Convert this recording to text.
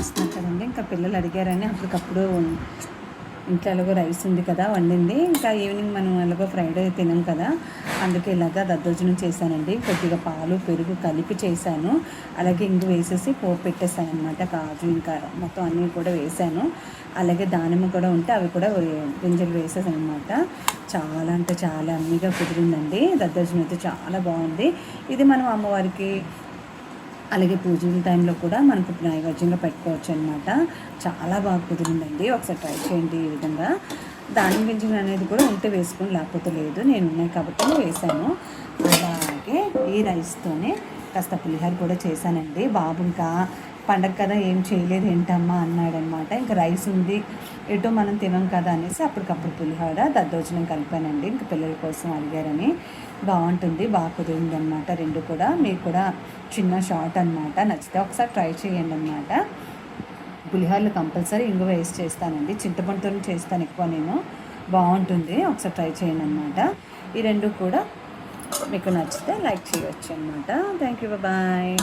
చూస్తున్నారు కదండి, ఇంకా పిల్లలు అడిగారని అప్పటికప్పుడు ఇంట్లో ఎలాగో రైస్ ఉంది కదా వండింది. ఇంకా ఈవినింగ్ మనం ఎలాగో ఫ్రైడే తినాం కదా, అందుకే ఇలాగా దద్దోజనం చేశానండి. కొద్దిగా పాలు పెరుగు కలిపి చేశాను. అలాగే ఇంగు వేసేసి పోపు పెట్టేశాను అనమాట. కాజు ఇంకా మొత్తం అన్నీ కూడా వేశాను. అలాగే దానిమ్మ కూడా ఉంటే అవి కూడా గింజలు వేసేసాను అనమాట. చాలా అంటే చాలా అమ్మీగా కుదిరిందండి. దద్దోజనం అయితే చాలా బాగుంది. ఇది మనం అమ్మవారికి అలాగే పూజల టైంలో కూడా మనకు నైవేద్యంగా పెట్టుకోవచ్చు అనమాట. చాలా బాగా కుదిరిందండి. ఒకసారి ట్రై చేయండి. ఈ విధంగా దానిమ్మ గింజలు అనేది కూడా ఉంటే వేసుకొని, లేకపోతే లేదు. నేను ఉన్నాయి కాబట్టి వేసాను. అలాగే ఈ రైస్తోనే కాస్త పులిహోర కూడా చేశానండి. బాబు ఇంకా పండగ కదా ఏం చేయలేదు ఏంటమ్మా అన్నాడనమాట. ఇంకా రైస్ ఉంది, ఎటో మనం తినం కదా అనేసి అప్పటికప్పుడు పులిహోర దద్దోజనం కలిపానండి. ఇంకా పిల్లల కోసం అడిగారని. బాగుంటుంది, బాగా కుదిరింది అనమాట. రెండు కూడా మీకు కూడా చిన్న షార్ట్ అనమాట. నచ్చితే ఒకసారి ట్రై చేయండి అనమాట. పులిహోరలు కంపల్సరీ ఇంగువ వేసి చేస్తానండి. చింతపండుతో చేస్తాను ఎక్కువ నేను. బాగుంటుంది, ఒకసారి ట్రై చేయండి అనమాట. ఈ రెండు కూడా మీకు నచ్చితే లైక్ చేయవచ్చు అనమాట. Thank you, bye.